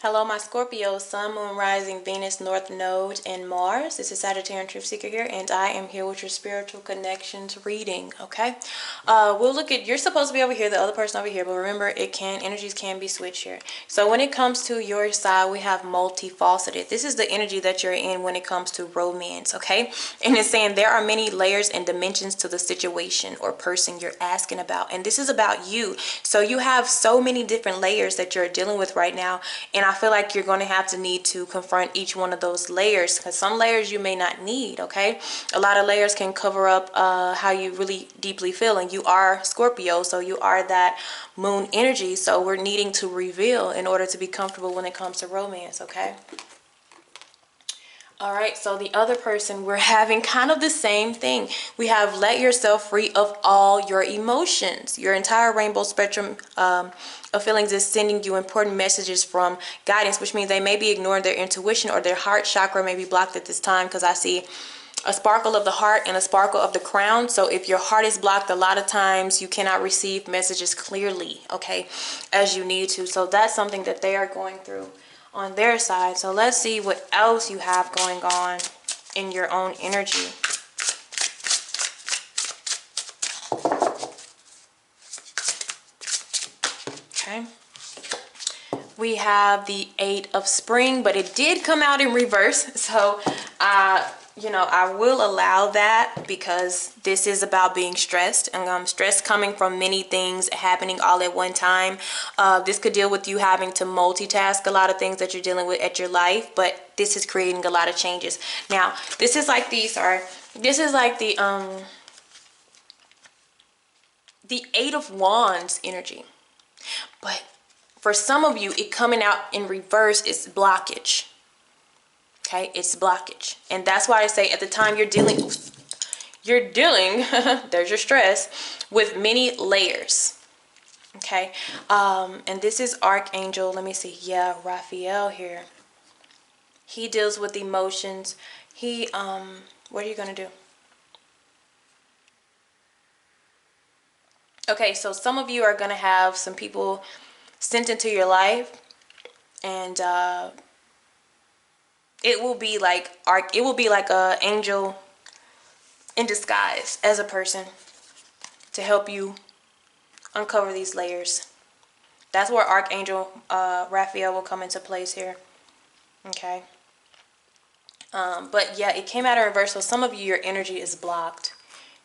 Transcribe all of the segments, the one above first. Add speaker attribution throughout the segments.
Speaker 1: Hello, my Scorpio, Sun, Moon, Rising, Venus, North Node, and Mars. This is Sagittarian Truth Seeker here, and I am here with your spiritual connections reading, okay? We'll look at, you're supposed to be over here, the other person over here, but remember, energies can be switched here. So when it comes to your side, we have multifaceted. This is the energy that you're in when it comes to romance, okay? And it's saying there are many layers and dimensions to the situation or person you're asking about, and this is about you. So you have so many different layers that you're dealing with right now, and I feel like you're going to have to need to confront each one of those layers, because some layers you may not need, okay? A lot of layers can cover up how you really deeply feel, and you are Scorpio, so you are that moon energy, so we're needing to reveal in order to be comfortable when it comes to romance, okay? All right, so the other person, we're having kind of the same thing. We have let yourself free of all your emotions. Your entire rainbow spectrum of feelings is sending you important messages from guidance, which means they may be ignoring their intuition, or their heart chakra may be blocked at this time, because I see a sparkle of the heart and a sparkle of the crown. So if your heart is blocked, a lot of times you cannot receive messages clearly, okay, as you need to. So that's something that they are going through on their side. So let's see what else you have going on in your own energy. Okay. We have the Eight of Spring, but it did come out in reverse. So, I will allow that, because this is about being stressed, and stress coming from many things happening all at one time. This could deal with you having to multitask a lot of things that you're dealing with at your life, but this is creating a lot of changes. Now, this is like the Eight of Wands energy, but for some of you, it coming out in reverse is blockage. Okay, it's blockage. And that's why I say at the time you're dealing, there's your stress, with many layers. Okay, and this is Archangel, let me see, yeah, Raphael here. He deals with emotions. What are you going to do? Okay, so some of you are going to have some people sent into your life, and it will be like a angel in disguise as a person to help you uncover these layers. That's where Archangel Raphael will come into place here. Okay. But yeah, it came out in reverse, so some of you, your energy is blocked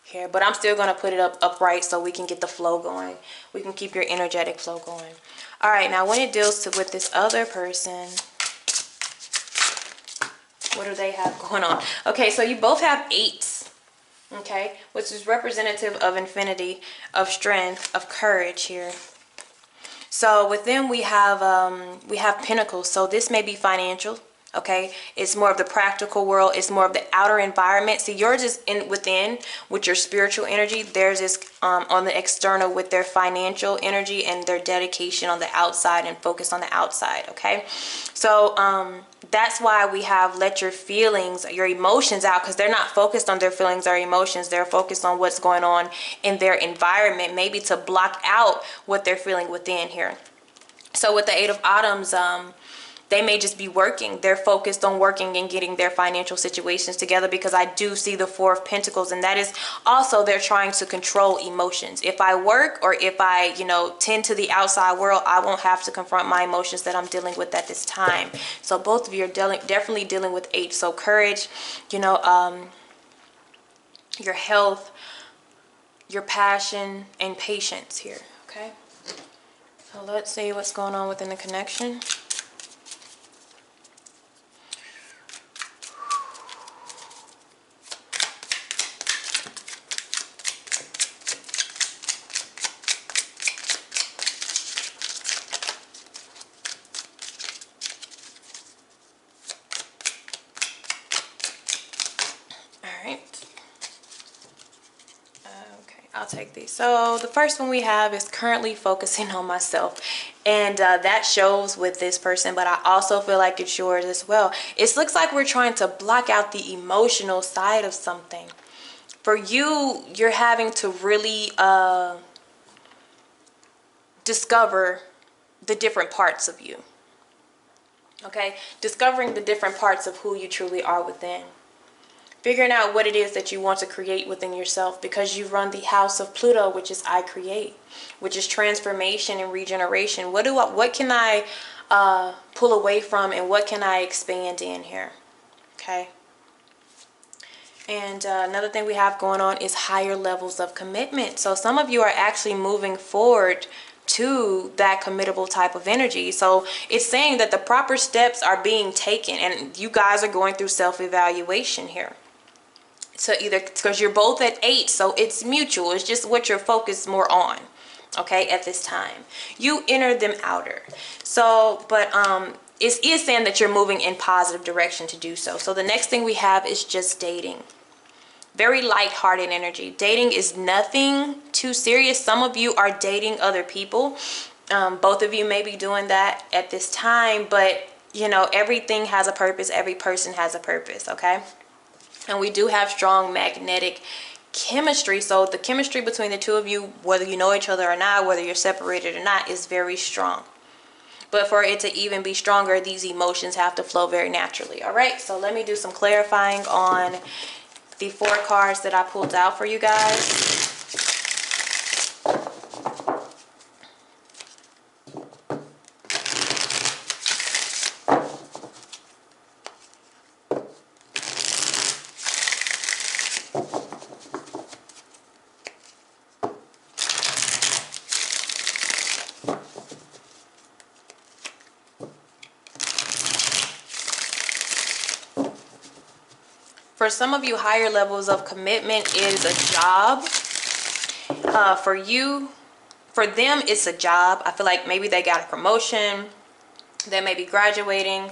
Speaker 1: here, but I'm still going to put it upright so we can get the flow going. We can keep your energetic flow going. All right, now when it deals with this other person, what do they have going on? Okay, so you both have eights, okay, which is representative of infinity, of strength, of courage here. So with them we have pentacles. So this may be financial. Okay, it's more of the practical world. It's more of the outer environment. See, yours is within with your spiritual energy. Theirs is on the external with their financial energy and their dedication on the outside and focus on the outside. Okay, so that's why we have let your feelings, your emotions out, because they're not focused on their feelings or emotions. They're focused on what's going on in their environment, maybe to block out what they're feeling within here. So with the Eight of Autumns, they may just be working. They're focused on working and getting their financial situations together, because I do see the Four of Pentacles, and that is also they're trying to control emotions. If I work, or if I, tend to the outside world, I won't have to confront my emotions that I'm dealing with at this time. So both of you are definitely dealing with eight. So courage, your health, your passion, and patience here, okay? So let's see what's going on within the connection. I'll take these. So the first one we have is currently focusing on myself, and that shows with this person, but I also feel like it's yours as well. It looks like we're trying to block out the emotional side of something. For you, you're having to really discover the different parts of you. Okay, discovering the different parts of who you truly are within. Figuring out what it is that you want to create within yourself, because you run the house of Pluto, which is I create, which is transformation and regeneration. What can I pull away from, and what can I expand in here? Okay. And another thing we have going on is higher levels of commitment. So some of you are actually moving forward to that committable type of energy. So it's saying that the proper steps are being taken, and you guys are going through self-evaluation here. So either, because you're both at 8, so it's mutual. It's just what you're focused more on, okay, at this time. You enter them outer. So, but it is saying that you're moving in positive direction to do so. So the next thing we have is just dating. Very light-hearted energy. Dating is nothing too serious. Some of you are dating other people. Both of you may be doing that at this time, but you know, everything has a purpose. Every person has a purpose, okay? And we do have strong magnetic chemistry. So the chemistry between the two of you, whether you know each other or not, whether you're separated or not, is very strong. But for it to even be stronger, these emotions have to flow very naturally. All right, so let me do some clarifying on the 4 cards that I pulled out for you guys. For some of you, higher levels of commitment is a job. For you, for them, it's a job. I feel like maybe they got a promotion. They may be graduating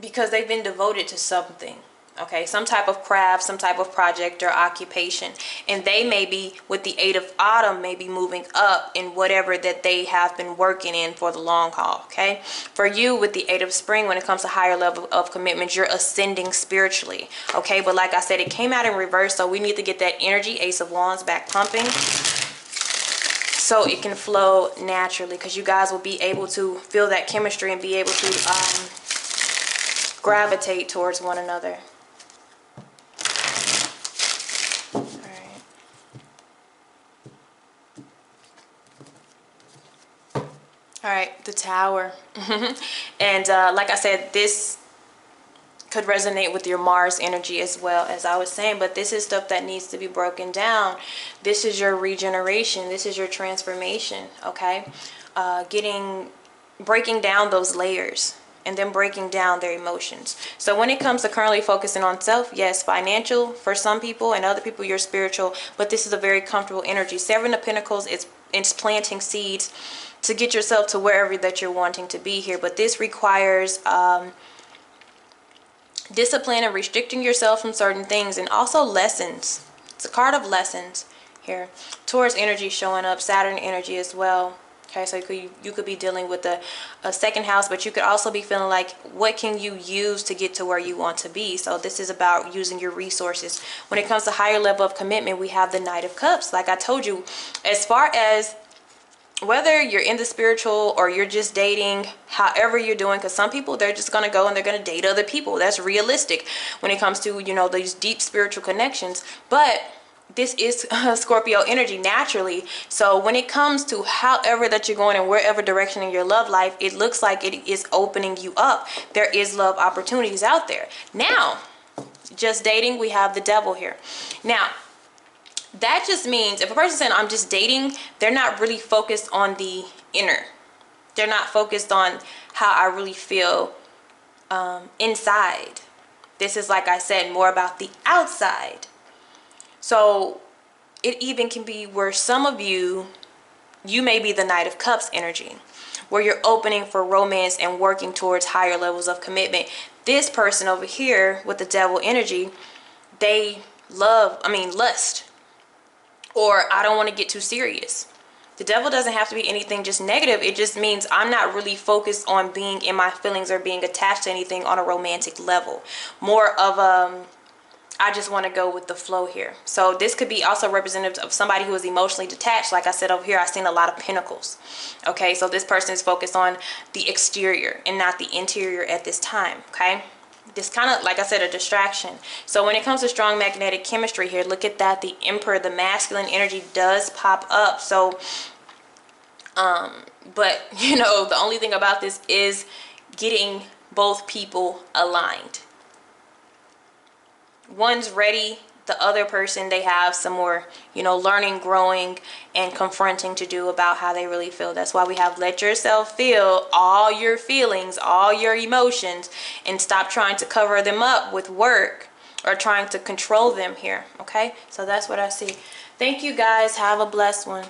Speaker 1: because they've been devoted to something. Okay, some type of craft, some type of project or occupation. And they may be, with the 8 of autumn, maybe moving up in whatever that they have been working in for the long haul. Okay, for you, with the 8 of spring, when it comes to higher level of commitment, you're ascending spiritually. Okay, but like I said, it came out in reverse, so we need to get that energy, Ace of Wands, back pumping, so it can flow naturally, because you guys will be able to feel that chemistry and be able to gravitate towards one another. All right, the Tower. And like I said, this could resonate with your Mars energy as well, as I was saying, but this is stuff that needs to be broken down. This is your regeneration. This is your transformation, okay? Breaking down those layers and then breaking down their emotions. So when it comes to currently focusing on self, yes, financial for some people, and other people you're spiritual, but this is a very comfortable energy. 7 of Pentacles, it's planting seeds to get yourself to wherever that you're wanting to be here. But this requires discipline and restricting yourself from certain things, and also lessons. It's a card of lessons here. Taurus energy showing up, Saturn energy as well. Okay, so you could be dealing with a second house, but you could also be feeling like, what can you use to get to where you want to be? So this is about using your resources. When it comes to higher level of commitment, we have the Knight of Cups. Like I told you, as far as whether you're in the spiritual or you're just dating, however you're doing, because some people, they're just going to go and they're going to date other people. That's realistic when it comes to, you know, these deep spiritual connections. But this is Scorpio energy naturally. So when it comes to however that you're going and wherever direction in your love life, it looks like it is opening you up. There is love opportunities out there. Now, just dating, we have the Devil here. Now, that just means if a person's saying, I'm just dating, they're not really focused on the inner. They're not focused on how I really feel inside. This is, like I said, more about the outside. So it even can be where some of you may be the Knight of Cups energy, where you're opening for romance and working towards higher levels of commitment. This person over here with the Devil energy, they lust. Or I don't want to get too serious. The Devil doesn't have to be anything just negative. It just means I'm not really focused on being in my feelings or being attached to anything on a romantic level. More of I just want to go with the flow here. So this could be also representative of somebody who is emotionally detached. Like I said over here, I've seen a lot of pentacles. Okay, so this person is focused on the exterior and not the interior at this time. Okay, this kind of, like I said, a distraction. So when it comes to strong magnetic chemistry here, look at that. The Emperor, the masculine energy does pop up. So but you know, the only thing about this is getting both people aligned. One's ready, the other person, they have some more, you know, learning, growing, and confronting to do about how they really feel. That's why we have let yourself feel all your feelings, all your emotions, and stop trying to cover them up with work or trying to control them here. Okay, so that's what I see. Thank you guys. Have a blessed one.